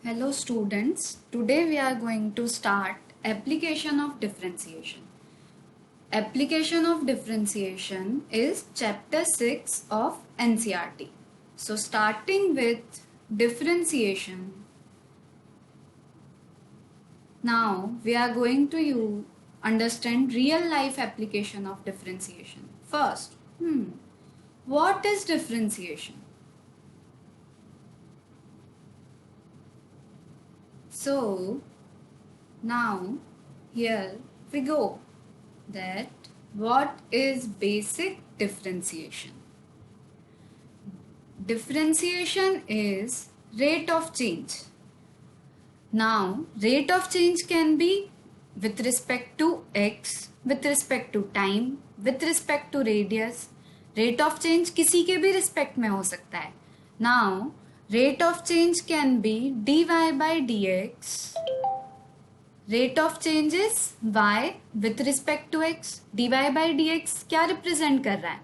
Hello students, today we are going to start application of differentiation. Application of differentiation is chapter 6 of NCERT. So starting with differentiation, now we are going to understand real life application of differentiation. First, what is differentiation? So now here we go that what is basic differentiation? Differentiation is rate of change. Now rate of change can be with respect to x, with respect to time, with respect to radius. Rate of change किसी के भी respect में हो सकता है. Now rate of change can be dy by dx. Rate of change is y with respect to x. dy by dx क्या represent कर रहा है?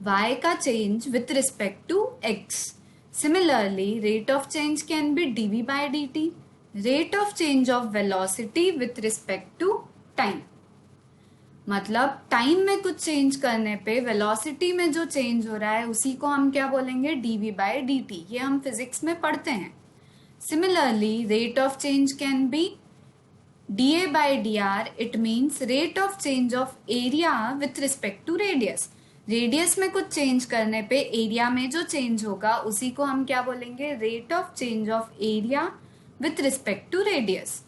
y का change with respect to x. Similarly, rate of change can be dv by dt. Rate of change of velocity with respect to time. मतलब time में कुछ change करने पे वेलोसिटी में जो चेंज हो रहा है उसी को हम क्या बोलेंगे? Dv by dt. ये हम फिजिक्स में पढ़ते हैं. Similarly rate of change can be dA by dr. It means rate of change of area with respect to radius. Radius में कुछ चेंज करने पे एरिया में जो चेंज होगा उसी को हम क्या बोलेंगे? Rate of change of area with respect to radius.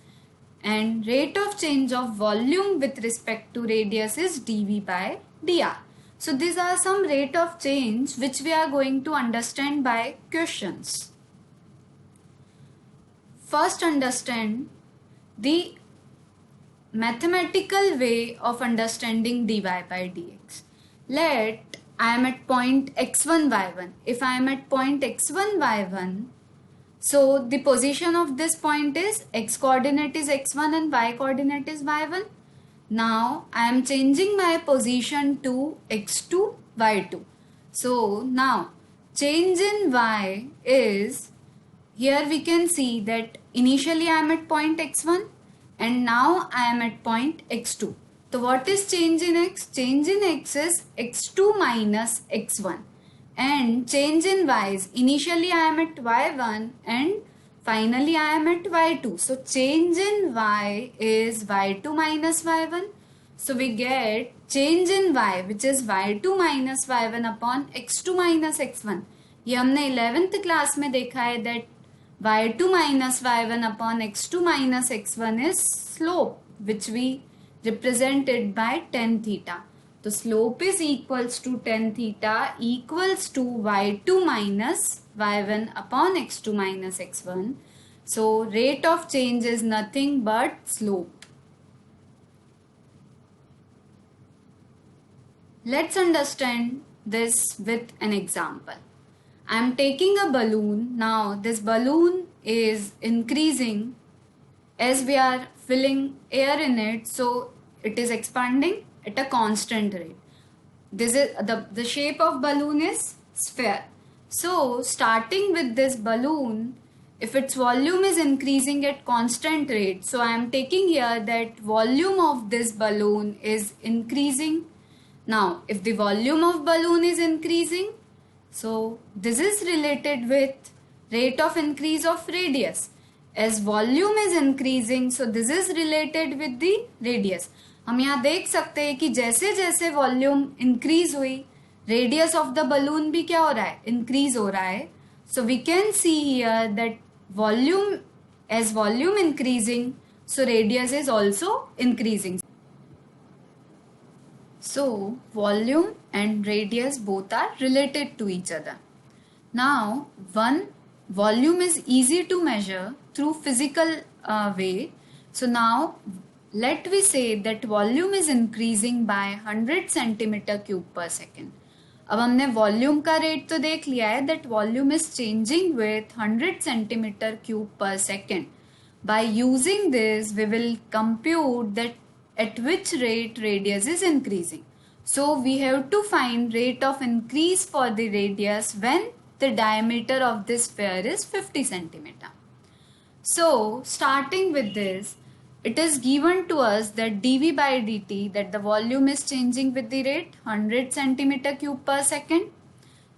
And rate of change of volume with respect to radius is dV by dr. So these are some rate of change which we are going to understand by questions. First, understand the mathematical way of understanding dy by dx. Let I am at point x1 y1. If I am at point x1 y1, so the position of this point is x coordinate is x1 and y coordinate is y1. Now I am changing my position to x2 y2. So now change in y is, here we can see that initially I am at point x1 and now I am at point x2. So what is change in x? Change in x is x2 minus x1. And change in y is, initially I am at y1 and finally I am at y2. So change in y is y2 minus y1. So we get change in y which is y2 minus y1 upon x2 minus x1. ये हमने 11th class में देखा है that y2 minus y1 upon x2 minus x1 is slope which we represented by tan theta. So slope is equals to tan theta equals to y2 minus y1 upon x2 minus x1. So rate of change is nothing but slope. Let's understand this with an example. I am taking a balloon. Now this balloon is increasing as we are filling air in it. So it is expanding at a constant rate. This is the shape of balloon is sphere. So starting with this balloon, if its volume is increasing at constant rate, so I am taking here that volume of this balloon is increasing. Now if the volume of balloon is increasing, so this is related with rate of increase of radius. As volume is increasing, so this is related with the radius. हम यहाँ देख सकते हैं कि जैसे जैसे volume increase हुई radius of the balloon भी क्या हो रहा है? इंक्रीज हो रहा है. So we can see here that volume as volume increasing, so radius is also increasing. So volume and radius both are related to each other. Now one volume is easy to measure through physical way. So now let we say that volume is increasing by 100 centimeter cube per second. अब हमने volume का rate तो देख लिया है that volume is changing with 100 centimeter cube per second. By using this, we will compute that at which rate radius is increasing. So we have to find rate of increase for the radius when the diameter of this sphere is 50 centimeter. So starting with this, it is given to us that dv by dt, that the volume is changing with the rate 100 centimeter cube per second.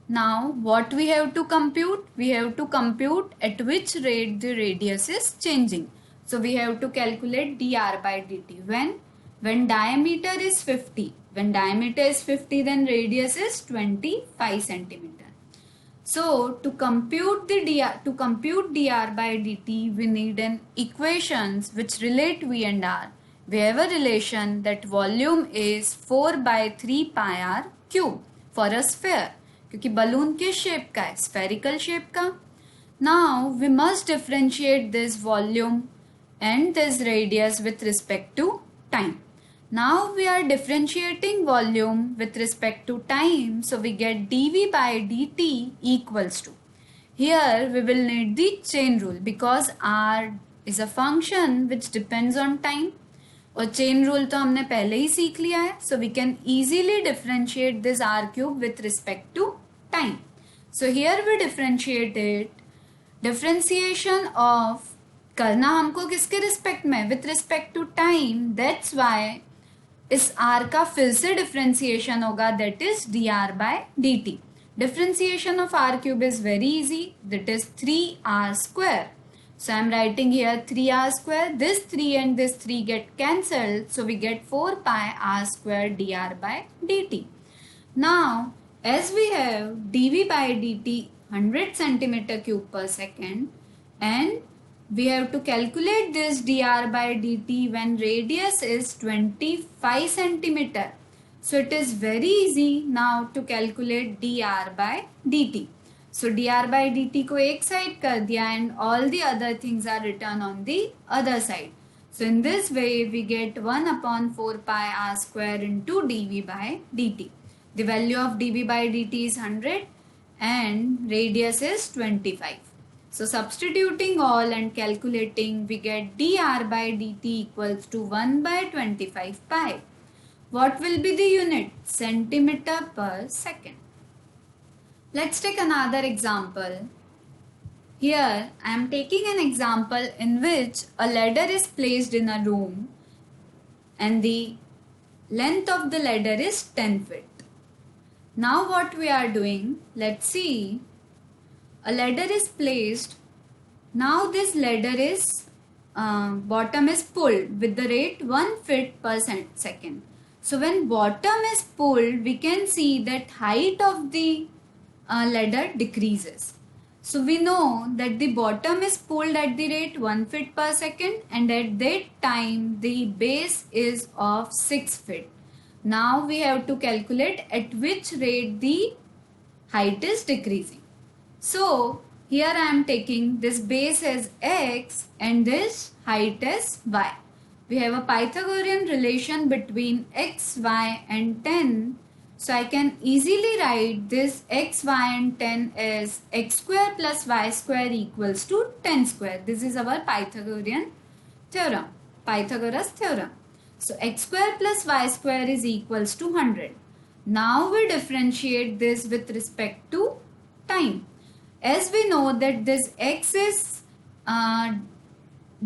Now what we have to compute? We have to compute at which rate the radius is changing. So we have to calculate dr by dt. When diameter is 50. When diameter is 50, then radius is 25 centimeter. So to compute dr by dt, we need an equations which relate v and r. We have a relation that volume is 4 by 3 pi r cube for a sphere. क्योंकि balloon किस shape का है? Spherical shape का. Now we must differentiate this volume and this radius with respect to time. Now we are differentiating volume with respect to time, so we get dv by dt equals to. Here we will need the chain rule because r is a function which depends on time. और chain rule तो हमने पहले ही सीख लिया है, so we can easily differentiate this r cube with respect to time. So here we differentiate it. Differentiation of करना हमको किसके रिस्पेक्ट में? With respect to time. That's why इस r का फिर से डिफरेंशिएशन होगा, that is dr by dt. Differentiation of r cube is very easy, that is 3r square. So I am writing here 3r square. This 3 and this 3 get cancelled, so we get 4 pi r square dr by dt. Now as we have dv by dt 100 centimeter cube per second, and we have to calculate this dr by dt when radius is 25 centimeter. So it is very easy now to calculate dr by dt. So dr by dt को एक side कर दिया and all the other things are written on the other side. So in this way we get 1 upon 4 pi r square into dv by dt. The value of dv by dt is 100 and radius is 25. So substituting all and calculating, we get dr by dt equals to 1 by 25 pi. What will be the unit? Centimeter per second. Let's take another example. Here I am taking an example in which a ladder is placed in a room and the length of the ladder is 10 feet. Now what we are doing, let's see. A ladder is placed. Now this ladder is bottom is pulled with the rate 1 foot per second. So when bottom is pulled, we can see that height of the ladder decreases. So we know that the bottom is pulled at the rate 1 foot per second, and at that time the base is of 6 feet. Now we have to calculate at which rate the height is decreasing. So here I am taking this base as x and this height as y. We have a Pythagorean relation between x, y and 10. So I can easily write this x, y and 10 as x square plus y square equals to 10 square. This is our Pythagorean theorem, Pythagoras theorem. So x square plus y square is equals to 100. Now we differentiate this with respect to time. As we know that this x is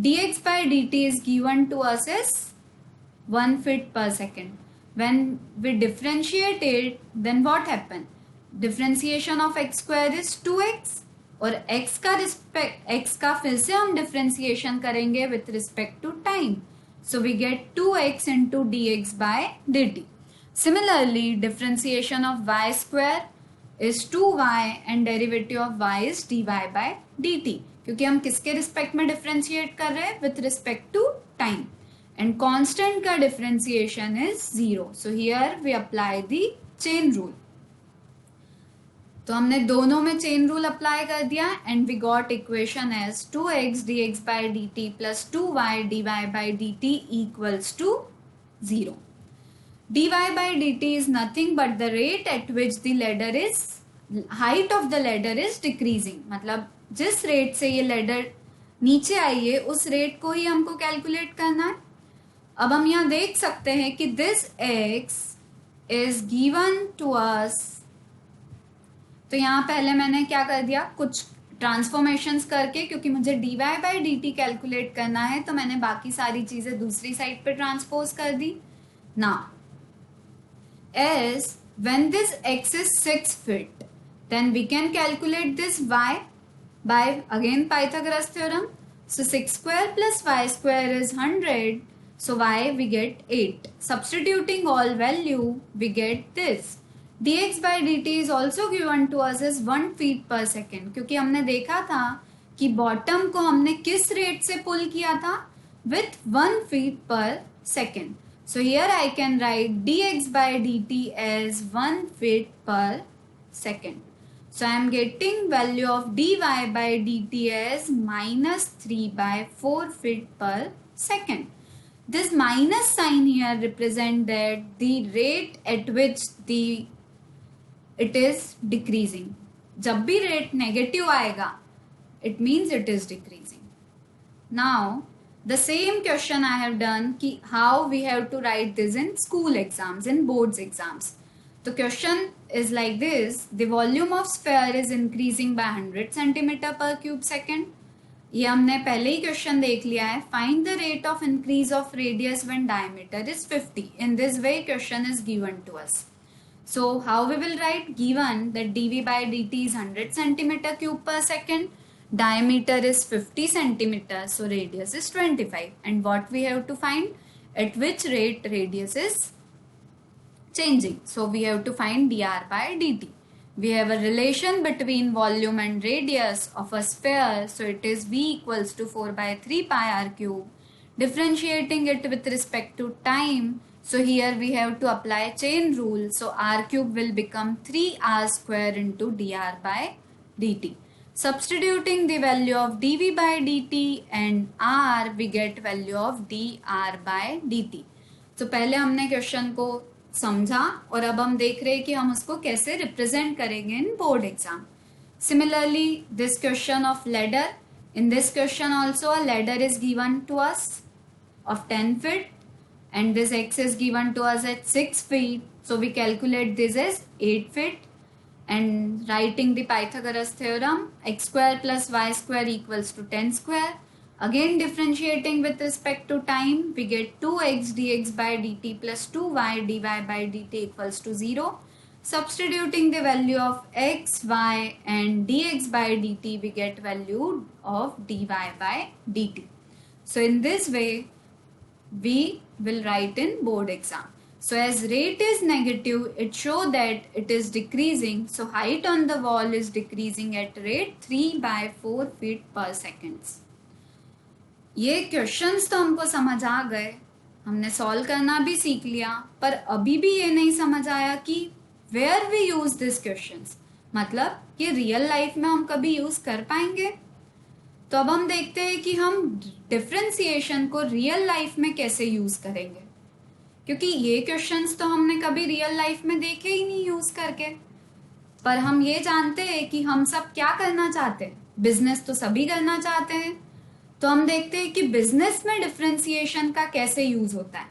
dx by dt is given to us as 1 foot per second. When we differentiate it, then what happen? Differentiation of x square is 2x और x का फिर से हम differentiation करेंगे with respect to time. So we get 2x into dx by dt. Similarly, differentiation of y square is 2y and derivative of y is dy by dt. क्योंकि हम किसके respect में डिफरेंशिएट कर रहे हैं? With respect to time. And constant का differentiation is 0. So here we apply the chain rule. तो हमने दोनों में चेन रूल अप्लाई कर दिया and we got equation as 2x dx by dt plus 2y dy by dt equals to 0. dy by dt is nothing but the rate at which the ladder is, height of the ladder is decreasing. मतलब जिस rate से ये ladder नीचे आई है उस rate को ही हमको calculate करना है. अब हम यहाँ देख सकते हैं कि this x is given to us. तो यहाँ पहले मैंने क्या कर दिया, कुछ ट्रांसफॉर्मेशंस करके, क्योंकि मुझे dy बाई dt कैलकुलेट करना है तो मैंने बाकी सारी चीजें दूसरी साइड पे ट्रांसपोज कर दी. Now as when this x is 6 feet, then we can calculate this y by again Pythagoras theorem. So 6 square plus y square is 100. So y we get 8. Substituting all value, we get this. dx by dt is also given to us as 1 feet per second, क्योंकि हमने देखा था कि bottom को हमने किस rate से पुल किया था, with 1 feet per second. So here I can write dx by dt as 1 feet per second. So I am getting value of dy by dt as minus 3 by 4 feet per second. This minus sign here represent that the rate at which it is decreasing. जब भी rate negative आएगा, it means it is decreasing. Now the same question I have done कि how we have to write this in school exams, in boards exams. The question is like this: the volume of sphere is increasing by 100 centimeter per cube second. ये हमने पहले ही question देख लिया है. Find the rate of increase of radius when diameter is 50. In this way question is given to us. So how we will write? Given that dv by dt is 100 centimeter cube per second. Diameter is 50 centimeters, so radius is 25. And what we have to find? At which rate radius is changing. So we have to find dr by dt. We have a relation between volume and radius of a sphere. So it is v equals to 4 by 3 pi r cube. Differentiating it with respect to time. So here we have to apply chain rule. So r cube will become 3r square into dr by dt. Substituting the value of dv by dt and r, we get value of dr by dt. तो पहले हमने question को समझा और अब हम देख रहे हैं कि हम उसको कैसे रिप्रेजेंट करेंगे इन board exam. Similarly, this question of ladder. In this question also a ladder is given to us of 10 feet and this x is given to us at 6 feet. So we calculate this as 8 feet. And writing the Pythagoras theorem, x square plus y square equals to 10 square. Again differentiating with respect to time, we get 2x dx by dt plus 2y dy by dt equals to 0. Substituting the value of x, y and dx by dt, we get value of dy by dt. So in this way, we will write in board exam. So as rate is negative, it shows that it is decreasing. So height on the wall is decreasing at rate 3 by 4 feet per seconds. ये questions तो हमको समझ आ गए, हमने solve करना भी सीख लिया, पर अभी भी ये नहीं समझ आया कि where we use this questions, मतलब ये रियल लाइफ में हम कभी यूज कर पाएंगे. तो अब हम देखते हैं कि हम डिफरेंशिएशन को रियल लाइफ में कैसे यूज करेंगे, क्योंकि ये क्वेश्चंस तो हमने कभी रियल लाइफ में देखे ही नहीं यूज करके. पर हम ये जानते हैं कि हम सब क्या करना चाहते हैं, बिजनेस तो सभी करना चाहते हैं. तो हम देखते हैं कि बिजनेस में डिफरेंशिएशन का कैसे यूज होता है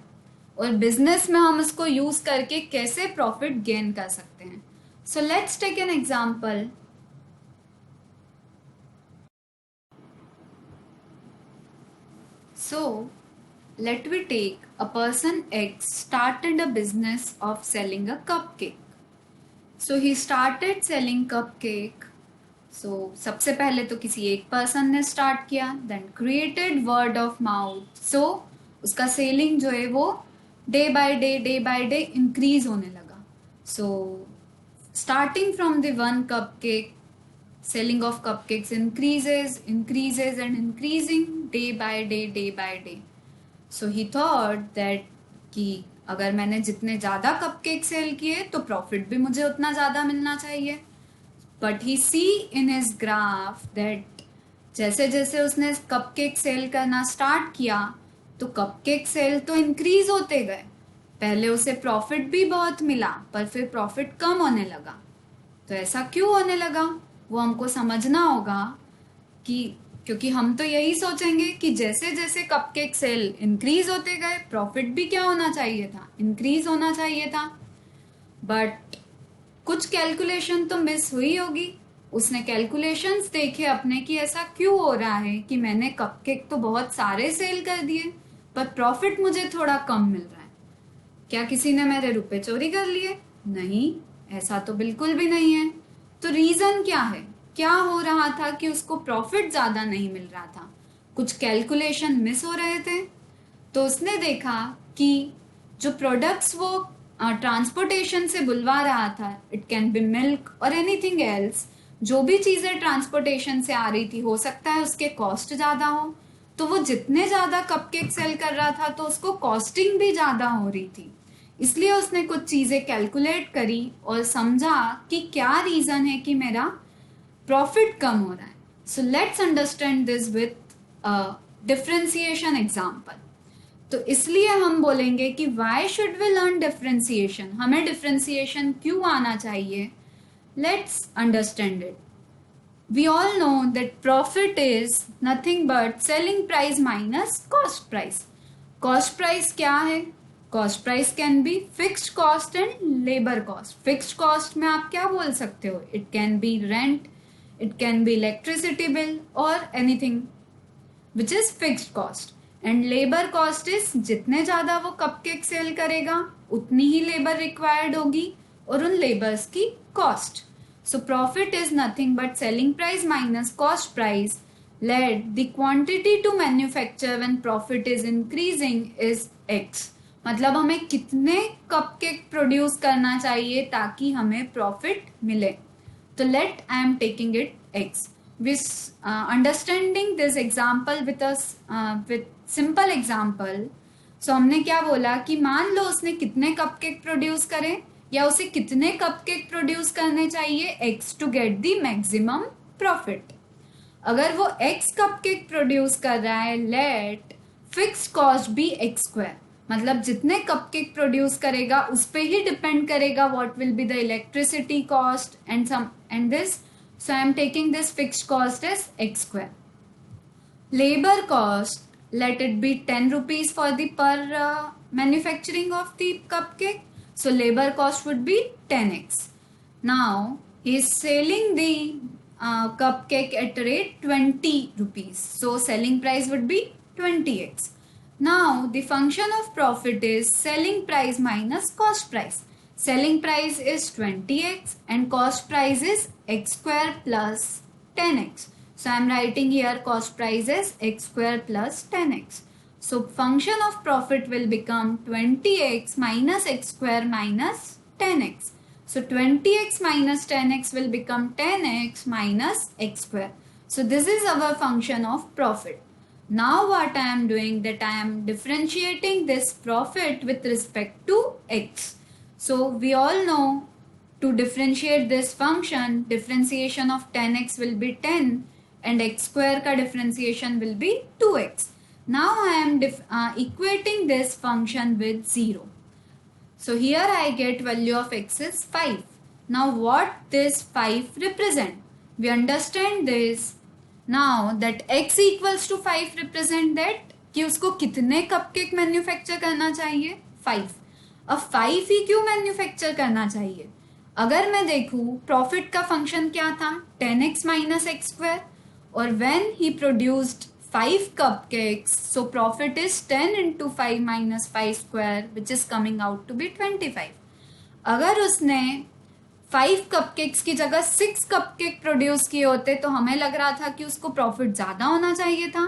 और बिजनेस में हम इसको यूज करके कैसे प्रॉफिट गेन कर सकते हैं. So let's take an example. So let we take a person X started a business of selling a cupcake. So he started selling cupcake. So सबसे पहले तो किसी एक पर्सन ने स्टार्ट किया, then created word of mouth. So उसका selling जो है वो डे बाय डे इंक्रीज होने लगा. So starting from the one cupcake, selling of cupcakes increases and increasing day by day. So he thought that कि अगर मैंने जितने ज़्यादा कपकेक सेल किए तो प्रॉफिट भी मुझे उतना ज़्यादा मिलना चाहिए. But he see in his graph that जैसे जैसे उसने कपकेक सेल करना स्टार्ट किया तो कपकेक सेल तो इंक्रीज होते गए. पहले उसे प्रॉफिट भी बहुत मिला पर फिर प्रॉफिट कम होने लगा. तो ऐसा क्यों होने लगा वो हमको समझना होगा कि क्योंकि हम तो यही सोचेंगे कि जैसे जैसे कपकेक सेल इंक्रीज होते गए प्रॉफिट भी क्या होना चाहिए था, इंक्रीज होना चाहिए था. बट कुछ कैलकुलेशन तो मिस हुई होगी. उसने कैलकुलेशंस देखे अपने कि ऐसा क्यों हो रहा है कि मैंने कपकेक तो बहुत सारे सेल कर दिए पर प्रॉफिट मुझे थोड़ा कम मिल रहा है। क्या किसी ने मेरे रुपए चोरी कर लिए? नहीं, ऐसा तो बिल्कुल भी नहीं है। तो रीजन क्या है? क्या हो रहा था कि उसको प्रॉफिट ज्यादा नहीं मिल रहा था? कुछ कैलकुलेशन मिस हो रहे थे। तो उसने देखा कि जो प्रोडक्ट्स वो ट्रांसपोर्टेशन से बुलवा रहा था, इट कैन बी मिल्क और एनीथिंग एल्स, जो भी चीजें ट्रांसपोर्टेशन से आ रही थी, हो सकता है उसके कॉस्ट ज्यादा हो। तो वो जितने ज्यादा कपकेक सेल कर रहा था तो उसको कॉस्टिंग भी ज्यादा हो रही थी। इसलिए उसने कुछ चीजें कैलकुलेट करी और समझा कि क्या रीजन है कि मेरा प्रॉफिट कम हो रहा है। So let's understand this with differentiation example. तो इसलिए हम बोलेंगे कि why should we learn differentiation, हमें डिफरेंशिएशन क्यों आना चाहिए। Let's understand it. We all know that profit is nothing but selling price minus cost price. Cost price क्या है? Cost price can be fixed cost and labor cost. Fixed cost में आप क्या बोल सकते हो? It can be rent, it can be electricity bill or anything which is fixed cost. And labor cost is जितने ज़्यादा वो कपकेक सेल करेगा उतनी ही लेबर रिक्वायर्ड होगी और उन लेबर्स की cost. So profit is nothing but selling price minus cost price. Let the quantity to manufacture when profit is increasing is X. मतलब हमें कितने कपकेक प्रोड्यूस करना चाहिए ताकि हमें प्रॉफिट मिले। तो let I am taking it X. With understanding this example with simple example. So हमने क्या बोला कि मान लो उसने कितने कपकेक प्रोड्यूस करे या उसे कितने कपकेक प्रोड्यूस करने चाहिए x to get the maximum profit. अगर वो x कपकेक प्रोड्यूस कर रहा है, let fix cost be x square, मतलब जितने कपकेक प्रोड्यूस करेगा उस पे ही डिपेंड करेगा what will be the electricity cost and this. So I am taking this fix cost as x square. Labour cost, let it be 10 rupees for the per manufacturing of the cupcake. So labor cost would be 10x. Now he is selling the cupcake at rate 20 rupees. So selling price would be 20x. Now the function of profit is selling price minus cost price. Selling price is 20x and cost price is x square plus 10x. So I am writing here cost price as x square plus 10x. So function of profit will become 20x minus x square minus 10x. So 20x minus 10x will become 10x minus x square. So this is our function of profit. Now what I am doing, that I am differentiating this profit with respect to x. So we all know to differentiate this function, differentiation of 10x will be 10 and x square का differentiation will be 2x. Now I am equating this function with 0. So here I get value of x is 5. Now what this 5 represent? We understand this. Now that x equals to 5 represent that कि उसको कितने cupcake manufacture करना चाहिए? 5. अब 5 ही क्यों manufacture करना चाहिए? अगर मैं देखूं प्रॉफिट का फंक्शन क्या था? 10x minus x square. Or when he produced 5 cupcakes, so profit is 10 into 5 minus 5 square, which is coming out to be 25. अगर उसने 5 cupcakes की जगह 6 cupcake प्रोड्यूस किए होते तो हमें लग रहा था कि उसको प्रॉफिट ज़्यादा होना चाहिए था।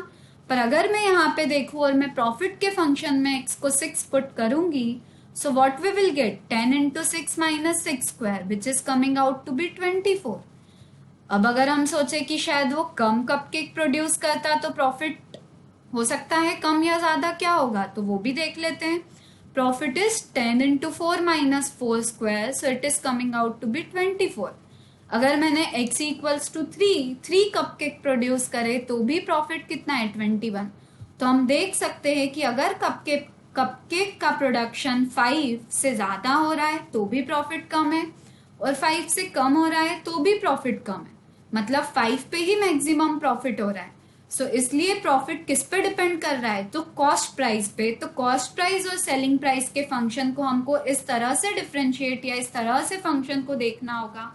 पर अगर मैं यहाँ पे देखूँ और मैं प्रॉफिट के फंक्शन में x को 6 पुट करूँगी, so what we will get? 10 into 6 minus 6 square, which is coming out to be 24. अब अगर हम सोचे कि शायद वो कम कपकेक प्रोड्यूस करता तो प्रॉफिट हो सकता है कम या ज्यादा, क्या होगा तो वो भी देख लेते हैं। Profit is 10 into 4 minus 4 square, so it is coming out to be 24. अगर मैंने x equals to 3 cupcake produce करे तो भी प्रॉफिट कितना है? 21. तो हम देख सकते हैं कि अगर कपकेक का प्रोडक्शन 5 से ज्यादा हो रहा है तो भी प्रॉफिट कम है और 5 से कम हो रहा है तो भी प्रॉफिट कम है, मतलब 5 पे ही मैक्सिमम प्रॉफिट हो रहा है। सो इसलिए प्रॉफिट किस पे डिपेंड कर रहा है? तो कॉस्ट प्राइस पे। तो कॉस्ट प्राइस और सेलिंग प्राइस के फंक्शन को हमको इस तरह से डिफरेंशिएट या इस तरह से फंक्शन को देखना होगा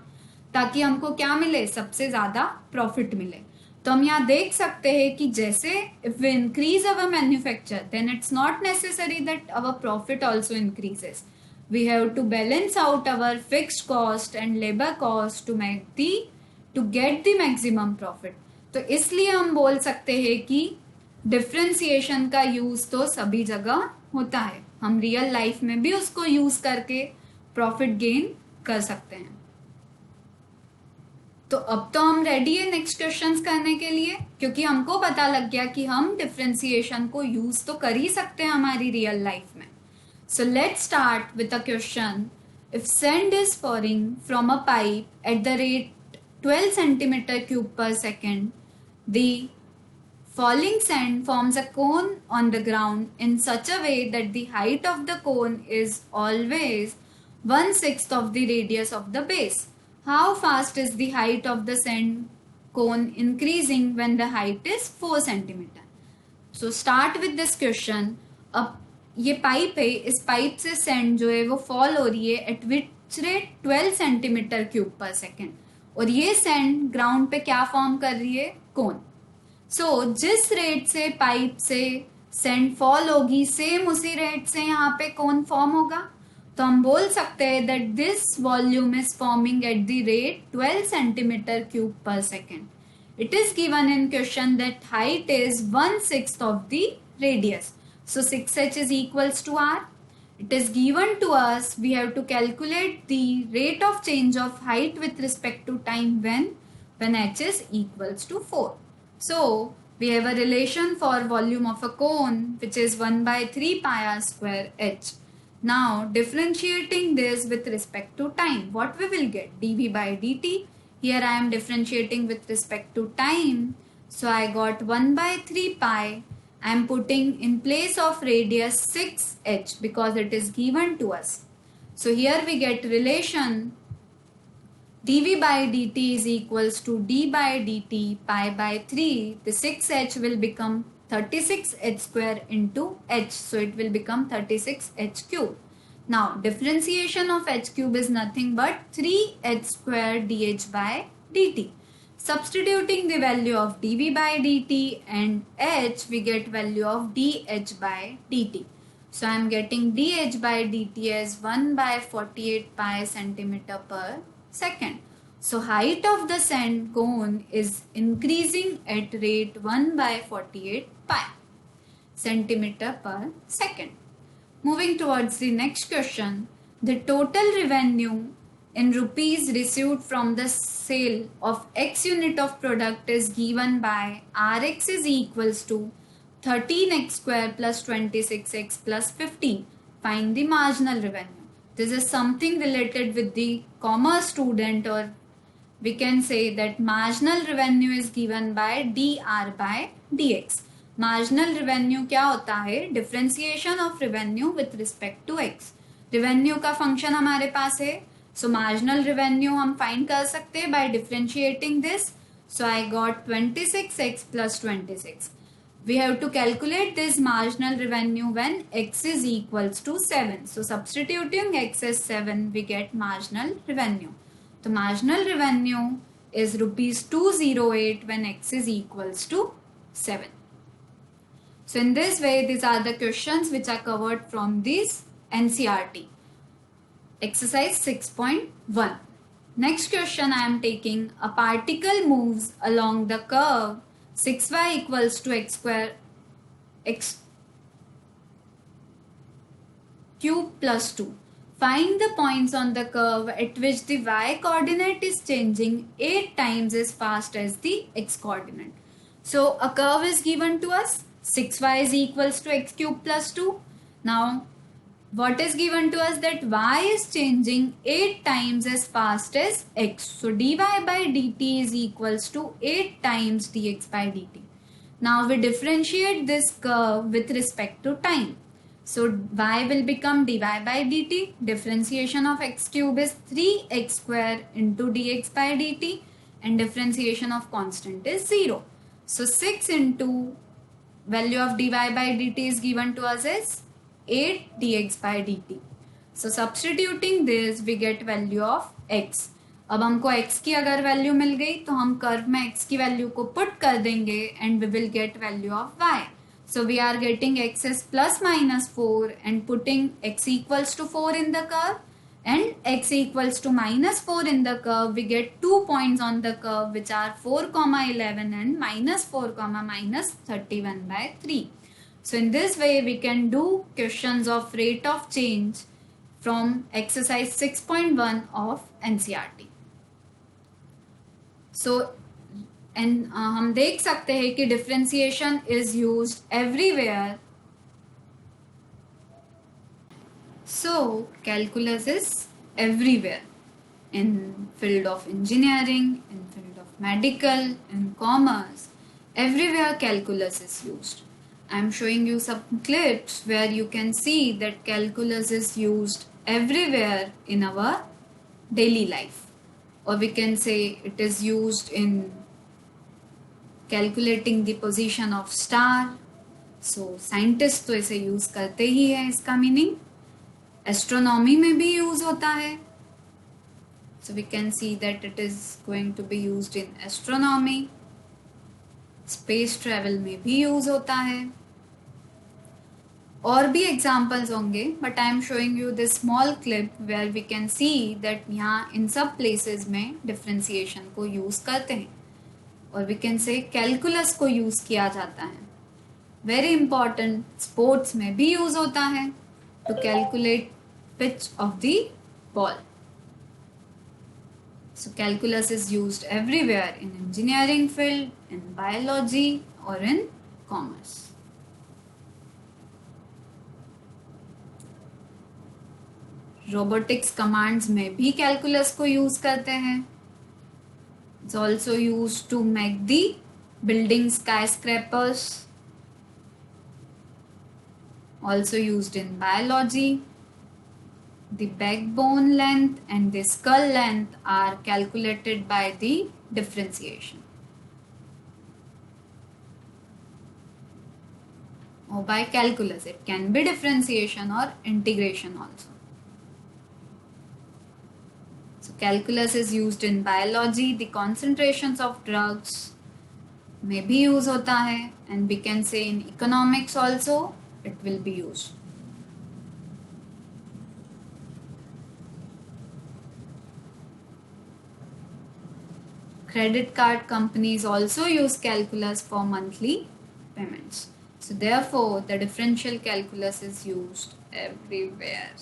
ताकि हमको क्या मिले, सबसे ज्यादा प्रॉफिट मिले। तो हम यहाँ देख सकते हैं कि जैसे if we increase our manufacture then it's not necessary that our profit also increases. We have to balance out our fixed cost and labour cost to get the maximum profit. तो इसलिए हम बोल सकते हैं कि डिफरेंशिएशन का use तो सभी जगह होता है, हम रियल लाइफ में भी उसको यूज करके प्रॉफिट गेन कर सकते हैं। तो अब तो हम रेडी है नेक्स्ट क्वेश्चंस करने के लिए, क्योंकि हमको पता लग गया कि हम डिफरेंशिएशन को यूज तो कर ही सकते हैं हमारी रियल लाइफ में। So let's start with a question. If sand is pouring from a pipe at the rate 12 centimeter cube per second, the falling sand forms a cone on the ground in such a way that the height of the cone is always 1/6 of the radius of the base. How fast is the height of the sand cone increasing when the height is 4 centimeter? So start with this question. अब ये pipe है, इस pipe से sand जो है वो fall हो रही है eight which rate 12 centimetre cube पर सेकेंड, और ये सैंड ग्राउंड पे क्या फॉर्म कर रही है, कोन। सो जिस रेट से पाइप से सैंड फॉल होगी सेम उसी रेट से यहाँ पे कोन फॉर्म होगा। तो हम बोल सकते हैं that this volume is forming at the rate 12 centimetre cube पर second. It is given in question that height is 1/6 of the radius. So 6h is equals to r. It is given to us, we have to calculate the rate of change of height with respect to time when h is equals to 4. So we have a relation for volume of a cone which is 1/3 pi r square h. Now differentiating this with respect to time, what we will get? dv by dt. Here I am differentiating with respect to time. So I got 1/3 pi. I am putting in place of radius 6h because it is given to us. So here we get relation dv by dt is equals to d by dt pi by 3. The 6h will become 36h square into h. So it will become 36h cube. Now differentiation of h cube is nothing but 3h square dh by dt. Substituting the value of dv by dt and h, we get value of dh by dt. So I am getting dh by dt as 1/48 pi centimeter per second. So height of the sand cone is increasing at rate 1/48 pi centimeter per second. Moving towards the next question, the total revenue in rupees received from the sale of X unit of product is given by Rx is equals to 13x square plus 26x plus 15. Find the marginal revenue. This is something related with the commerce student, or we can say that marginal revenue is given by dr by dx. Marginal revenue क्या होता है, differentiation of revenue with respect to x. Revenue का function हमारे पास है, so marginal revenue हम find कर सकते हैं by differentiating this. So I got 26x plus 26. We have to calculate this marginal revenue when x is equals to 7. So substituting x as 7, we get marginal revenue. So marginal revenue is rupees 208 when x is equals to 7. So in this way, these are the questions which are covered from this NCERT. Exercise 6.1. Next question I am taking. A particle moves along the curve 6y equals to x square x cube plus 2. Find the points on the curve at which the y coordinate is changing 8 times as fast as the x coordinate. So a curve is given to us. 6y is equals to x cube plus 2. Now what is given to us, that y is changing 8 times as fast as x. So dy by dt is equals to 8 times dx by dt. Now we differentiate this curve with respect to time. So y will become dy by dt. Differentiation of x cube is 3x square into dx by dt, and differentiation of constant is 0. So 6 into value of dy by dt is given to us as 8 dx by dt. So substituting this, we get value of x. अब हमको x की अगर value मिल गई तो हम curve में x की value को पुट कर देंगे and we will get value of y. So we are getting x is plus minus 4 and putting x equals to 4 in the curve and x equals to minus 4 in the curve, we get 2 points on the curve which are 4 comma 11 and minus 4 comma minus 31 by 3. So in this way we can do questions of rate of change from exercise 6.1 of NCERT. So हम देख सकते हैं कि differentiation is used everywhere. So calculus is everywhere in field of engineering, in field of medical, in commerce, everywhere calculus is used. I am showing you some clips where you can see that calculus is used everywhere in our daily life, or we can say it is used in calculating the position of star. So scientists तो इसे use करते ही है. इसका meaning astronomy में भी use होता है. So we can see that it is going to be used in astronomy. Space travel में भी यूज होता है. और भी एग्जाम्पल्स होंगे, but I am showing you this small clip where we can see that यहाँ इन सब प्लेसेस में डिफ्रेंसिएशन को यूज करते हैं. और वी कैन से कैलकुलस को यूज किया जाता है. वेरी इंपॉर्टेंट, स्पोर्ट्स में भी यूज होता है to calculate pitch of the ball. So calculus is used everywhere in engineering field, in biology or in commerce. Robotics commands में भी calculus को use करते हैं. It's also used to make the building skyscrapers. Also used in biology. The backbone length and the skull length are calculated by the differentiation or by calculus. It can be differentiation or integration also. So calculus is used in biology. The concentrations of drugs may be used होता है, and we can say in economics also it will be used. Credit card companies also use calculus for monthly payments. So therefore, the differential calculus is used everywhere.